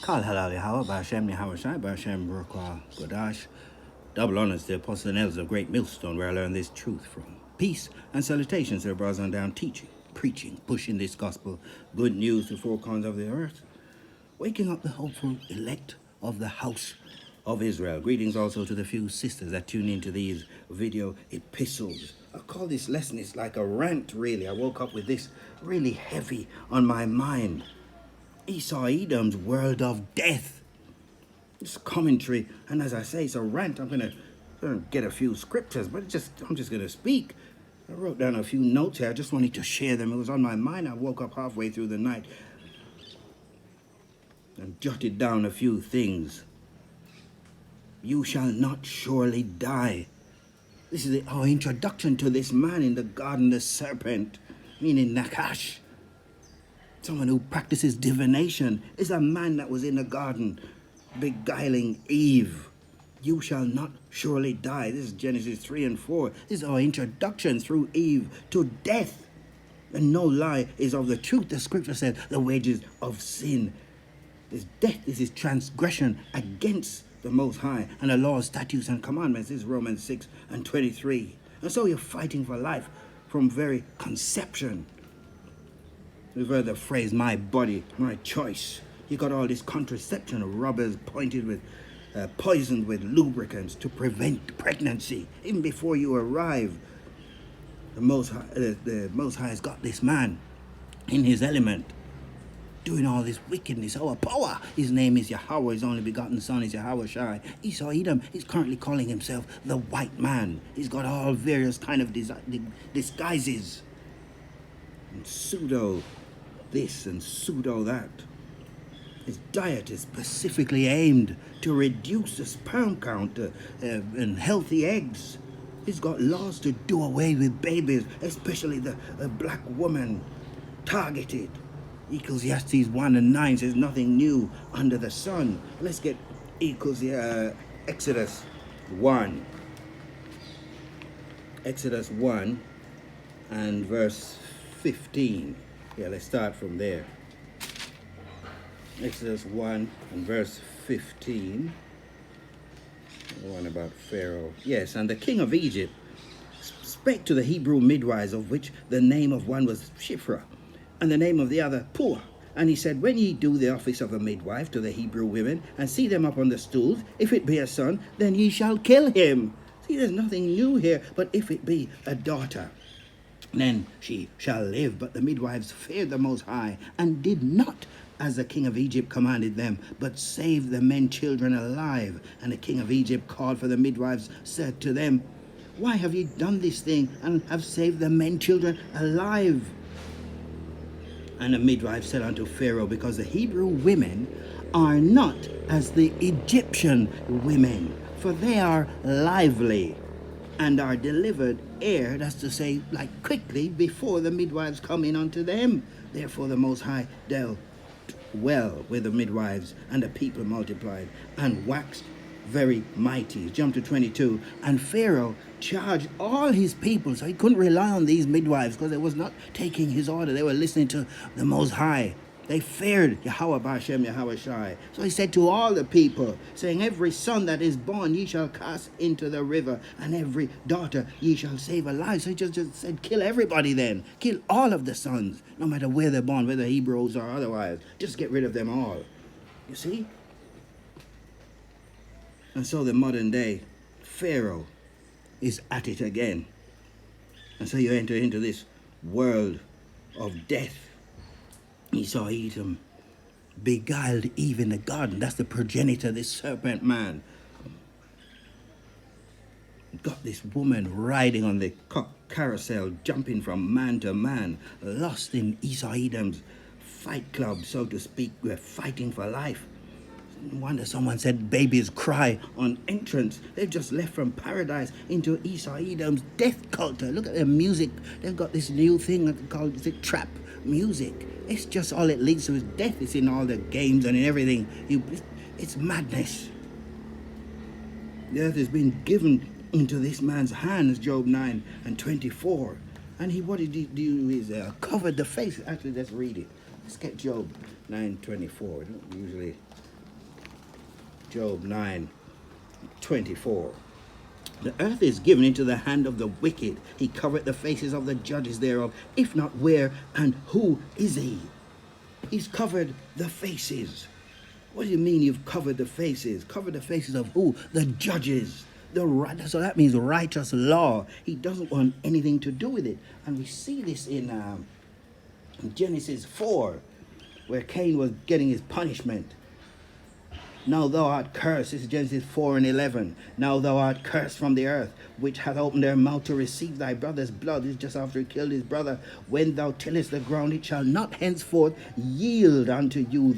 Kal halal Yahweh, Ba'Shem Yahweh Shai, Ba'Shem Rukwa Godash. Double honors to the Apostle and Elders of Great Millstone, where I learned this truth from. Peace and salutations to the brothers on down, teaching, preaching, pushing this gospel, good news to four corners of the earth, waking up the hopeful elect of the house of Israel. Greetings also to the few sisters that tune into these video epistles. I call this lesson, it's like a rant really. I woke up with this really heavy on my mind. Esau-Edom's world of death. It's commentary, and as I say, it's a rant. I'm gonna get a few scriptures, but I'm just gonna speak. I wrote down a few notes here. I just wanted to share them. It was on my mind. I woke up halfway through the night and jotted down a few things. You shall not surely die. This is our introduction to this man in the garden, the serpent, meaning Nakash. Someone who practices divination is a man that was in the garden beguiling Eve. You shall not surely die. This is Genesis 3 and 4. This is our introduction through Eve to death. And no lie is of the truth. The scripture said the wages of sin is death. This is transgression against the Most High and the laws, statutes, and commandments. This is Romans 6 and 23. And so you're fighting for life from very conception. We've heard the phrase, my body, my choice. You got all this contraception, rubbers poisoned with lubricants to prevent pregnancy. Even before you arrive, the Most High has got this man in his element, doing all this wickedness. Our power. His name is Yahweh. His only begotten son is Yahweh Shai. Esau-Edom is currently calling himself the white man. He's got all various kind of disguises. And pseudo this and pseudo that. His diet is specifically aimed to reduce the sperm count and healthy eggs. He's got laws to do away with babies, especially the black woman targeted. Ecclesiastes 1 and 9 says nothing new under the sun. Let's get Exodus 1. Exodus 1 and verse 15. Yeah, let's start from there. Exodus 1 and verse 15. The one about Pharaoh. Yes, and the king of Egypt spake to the Hebrew midwives, of which the name of one was Shiphrah, and the name of the other Puah. And he said, when ye do the office of a midwife to the Hebrew women, and see them up on the stools, if it be a son, then ye shall kill him. See, there's nothing new here, but if it be a daughter, then she shall live. But the midwives feared the Most High, and did not as the king of Egypt commanded them, but saved the men children alive. And the king of Egypt called for the midwives, said to them, why have ye done this thing, and have saved the men children alive? And the midwives said unto Pharaoh, because the Hebrew women are not as the Egyptian women, for they are lively, and are delivered ere, that's to say, like quickly, before the midwives come in unto them. Therefore the Most High dealt well with the midwives, and the people multiplied, and waxed very mighty. Jump to 22. And Pharaoh charged all his people, so he couldn't rely on these midwives, because they was not taking his order. They were listening to the Most High. They feared Yahweh Ba'Shem Yahweh Shai. So he said to all the people, saying, every son that is born ye shall cast into the river, and every daughter ye shall save alive. So he just said, kill everybody then. Kill all of the sons, no matter where they're born, whether Hebrews or otherwise. Just get rid of them all. You see? And so the modern day Pharaoh is at it again. And so you enter into this world of death. Esau-Edom beguiled Eve in the garden. That's the progenitor, this serpent man. Got this woman riding on the carousel, jumping from man to man, lost in Esau-Edom's fight club, so to speak. We're fighting for life. No wonder someone said babies cry on entrance. They've just left from paradise into Esau-Edom's death culture. Look at their music. They've got this new thing called trap music. It's just all it leads to is death. It's in all the games and in everything. It's madness. The earth has been given into this man's hands, Job 9 and 24. And what did he do? Is covered the face. Actually, let's read it. Let's get Job 9:24. We don't usually Job 9:24. The earth is given into the hand of the wicked. He covereth the faces of the judges thereof. If not, where and who is he? He's covered the faces. What do you mean you've covered the faces? Covered the faces of who? The judges. So that means righteous law. He doesn't want anything to do with it. And we see this in Genesis 4, where Cain was getting his punishment. Now thou art cursed. This is Genesis 4:11. Now thou art cursed from the earth, which hath opened their mouth to receive thy brother's blood. This is just after he killed his brother. When thou tillest the ground, it shall not henceforth yield unto you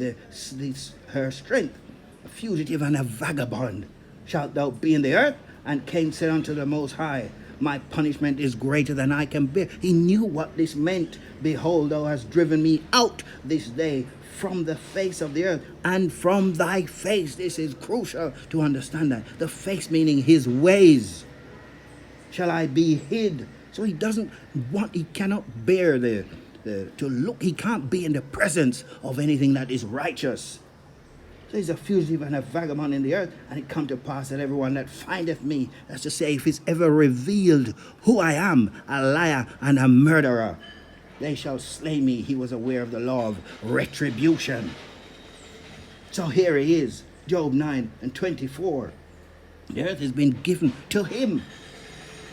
her strength. A fugitive and a vagabond shalt thou be in the earth. And Cain said unto the Most High, my punishment is greater than I can bear. He knew what this meant. Behold, thou hast driven me out this day from the face of the earth, and from thy face. This is crucial to understand that. The face meaning his ways. Shall I be hid? So he doesn't want, he cannot bear to look, he can't be in the presence of anything that is righteous. So he's a fugitive and a vagabond in the earth, and it come to pass that everyone that findeth me, that's to say, if it's ever revealed who I am, a liar and a murderer, they shall slay me. He was aware of the law of retribution. So here he is, Job 9:24. The earth has been given to him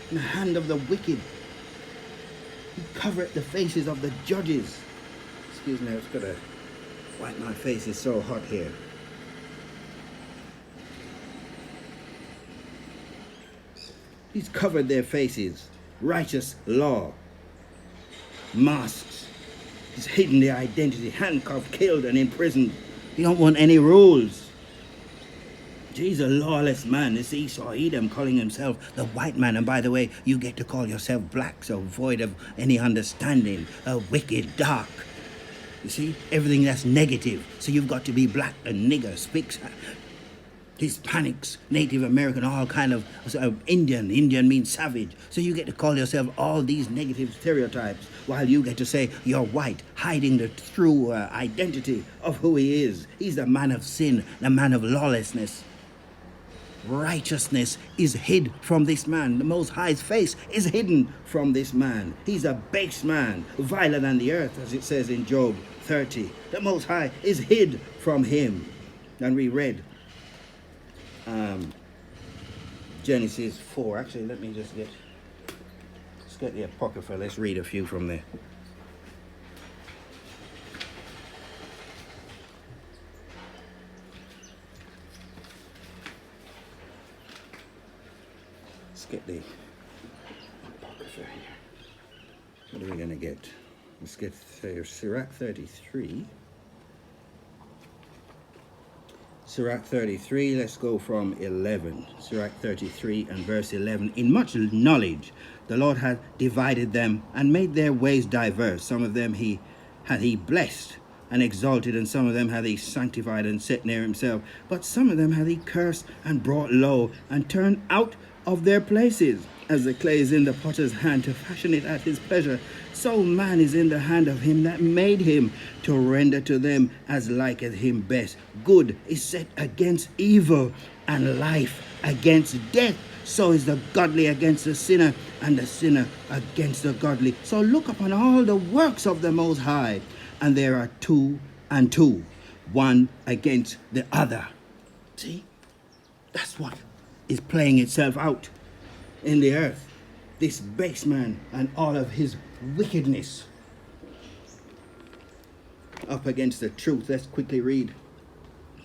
in the hand of the wicked. He covered the faces of the judges. Excuse me, I've got to wipe my face, it's so hot here. He's covered their faces. Righteous law. Masks. He's hidden their identity. Handcuffed, killed, and imprisoned. He don't want any rules. He's a lawless man. This Esau-Edom calling himself the white man. And by the way, you get to call yourself black, so void of any understanding. Wicked, dark. You see? Everything that's negative. So you've got to be black and nigger. Speaks Hispanics, Native American, all kind of Indian. Indian means savage. So you get to call yourself all these negative stereotypes while you get to say you're white, hiding the true identity of who he is. He's the man of sin, the man of lawlessness. Righteousness is hid from this man. The Most High's face is hidden from this man. He's a base man, viler than the earth, as it says in Job 30. The Most High is hid from him. And we read Genesis 4. Actually, let me just get the Apocrypha. Let's read a few from there. Let's get the Apocrypha here. What are we going to get? Let's get Sirach 33. Sirach 33, let's go from 11. Sirach 33 and verse 11. In much knowledge, the Lord hath divided them and made their ways diverse. Some of them hath he blessed and exalted, and some of them hath he sanctified and set near himself. But some of them hath he cursed and brought low and turned out of their places. As the clay is in the potter's hand to fashion it at his pleasure, so man is in the hand of him that made him, to render to them as liketh him best. Good is set against evil, and life against death. So is the godly against the sinner, and the sinner against the godly. So look upon all the works of the Most High, and there are two and two, one against the other. See? That's what is playing itself out in the earth. This base man and all of his wickedness up against the truth. Let's quickly read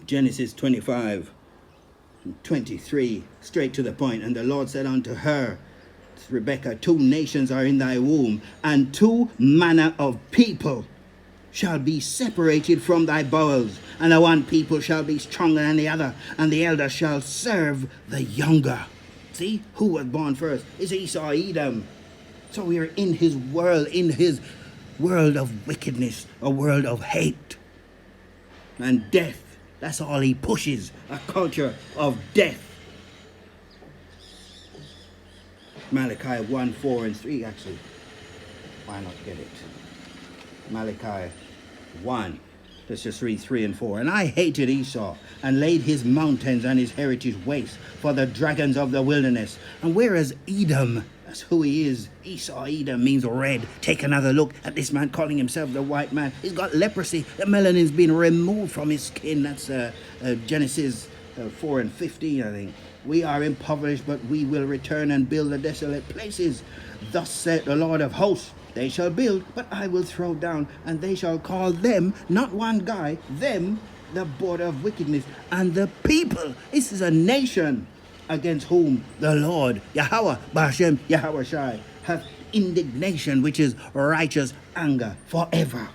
Genesis 25:23, straight to the point. And the Lord said unto her, Rebekah, 2 nations are in thy womb, and 2 manner of people shall be separated from thy bowels, and the one people shall be stronger than the other, and the elder shall serve the younger. See, who was born first? It's Esau-Edom. So we are in his world of wickedness, a world of hate and death. That's all he pushes, a culture of death. Malachi 1:4-3, actually. Why not get it? Malachi 1. Let's just read 3 and 4. And I hated Esau, and laid his mountains and his heritage waste for the dragons of the wilderness. And whereas Edom, that's who he is. Esau-Edom means red. Take another look at this man calling himself the white man. He's got leprosy. The melanin's been removed from his skin. That's Genesis 4 and 15, I think. We are impoverished, but we will return and build the desolate places. Thus said the Lord of hosts, they shall build, but I will throw down, and they shall call them, not one guy, them, the border of wickedness, and the people. This is a nation against whom the Lord, Yahweh, Ba'ashem, Yahweh Shai, hath indignation, which is righteous anger forever.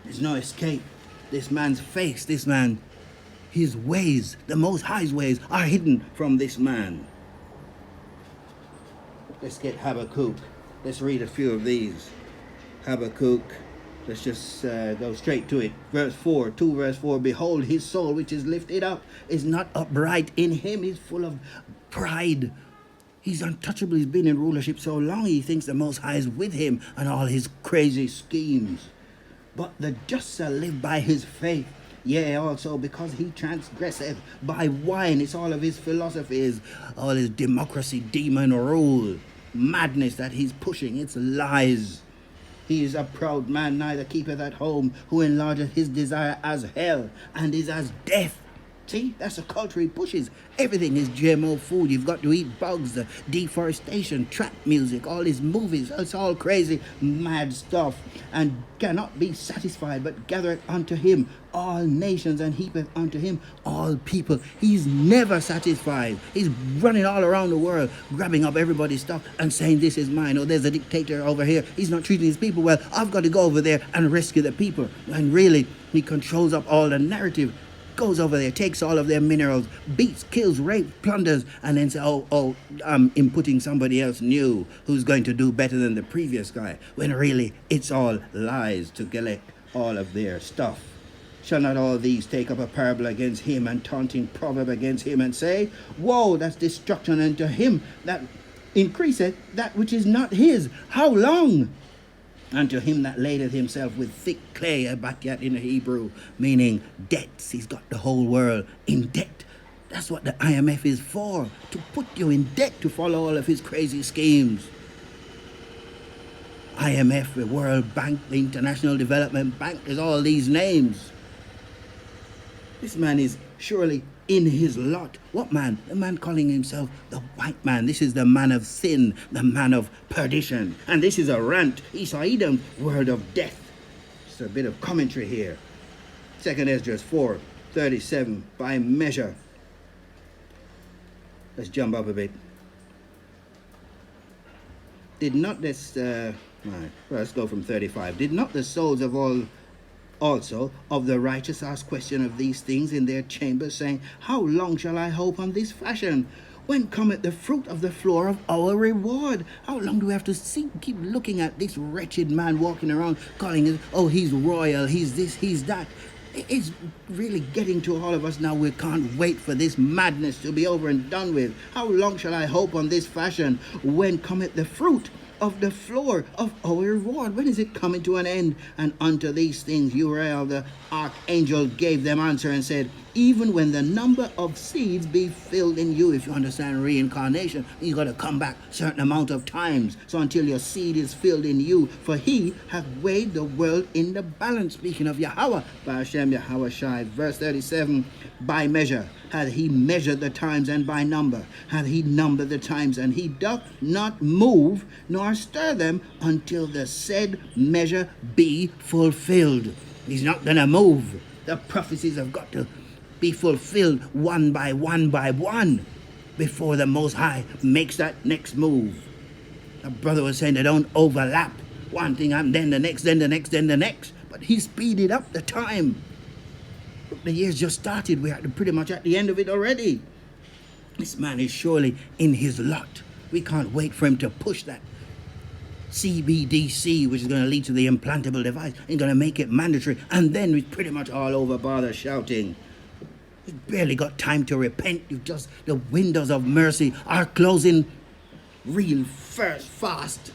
There's no escape. This man's face, this man, his ways, the Most High's ways, are hidden from this man. Let's get Habakkuk. Let's read a few of these. Habakkuk, let's just go straight to it. Verse 4, 2 verse 4, behold, his soul which is lifted up is not upright in him. He's full of pride. He's untouchable. He's been in rulership so long, he thinks the Most High is with him and all his crazy schemes. But the just shall live by his faith. Yea, also because he transgresseth by wine. It's all of his philosophies, all his democracy, demon rule, madness that he's pushing. It's lies. He is a proud man, neither keepeth at home, who enlargeth his desire as hell, and is as death. See, that's the culture he pushes. Everything is GMO food. You've got to eat bugs, the deforestation, trap music, all these movies. It's all crazy, mad stuff. And cannot be satisfied, but gathereth unto him all nations, and heapeth unto him all people. He's never satisfied. He's running all around the world, grabbing up everybody's stuff and saying, this is mine. Oh, there's a dictator over here. He's not treating his people well. I've got to go over there and rescue the people. And really, he controls up all the narrative. Goes over there, takes all of their minerals, beats, kills, rapes, plunders, and then says, I'm inputting somebody else new who's going to do better than the previous guy, when really it's all lies to collect all of their stuff. Shall not all these take up a parable against him, and taunting proverb against him, and say, woe, that's destruction unto him that increaseth that which is not his. How long? Unto him that ladeth himself with thick clay, abatyat in the Hebrew, meaning debts. He's got the whole world in debt. That's what the IMF is for, to put you in debt to follow all of his crazy schemes. IMF, the World Bank, the International Development Bank, there's all these names. This man is surely in his lot. What man? The man calling himself the white man. This is the man of sin, the man of perdition. And this is a rant. Esau-Edom, word of death. Just a bit of commentary here. 2 Esdras 4:37, by measure. Let's jump up a bit. Did not this, let's go from 35. Did not the souls of all also of the righteous ask question of these things in their chambers, saying, how long shall I hope on this fashion? When cometh the fruit of the floor of our reward? How long do we have to keep looking at this wretched man walking around calling it, oh, he's royal, he's this, he's that? It's really getting to all of us now. We can't wait for this madness to be over and done with. How long shall I hope on this fashion? When cometh the fruit of the floor of our reward? When is it coming to an end? And unto these things Uriel the archangel gave them answer and said, even when the number of seeds be filled in you. If you understand reincarnation, you got to come back a certain amount of times, so until your seed is filled in you. For he hath weighed the world in the balance. Speaking of Yahweh, Ba'ashem Yahweh Shai. Verse 37, by measure hath he measured the times, and by number hath he numbered the times, and he doth not move nor stir them until the said measure be fulfilled. He's not going to move. The prophecies have got to be fulfilled one by one by one before the Most High makes that next move. The brother was saying they don't overlap. One thing and then the next, then the next, then the next. But he speeded up the time. Look, the year's just started. We're pretty much at the end of it already. This man is surely in his lot. We can't wait for him to push that CBDC, which is going to lead to the implantable device, and going to make it mandatory. And then we're pretty much all over bother shouting. You've barely got time to repent. The windows of mercy are closing real fast.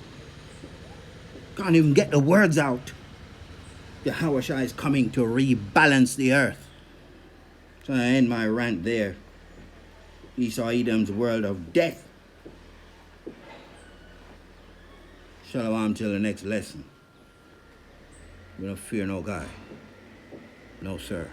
Can't even get the words out. Yahushua is coming to rebalance the earth. So I end my rant there. Esau-Edom's world of death. Shalom till the next lesson. We don't fear no God. No, sir.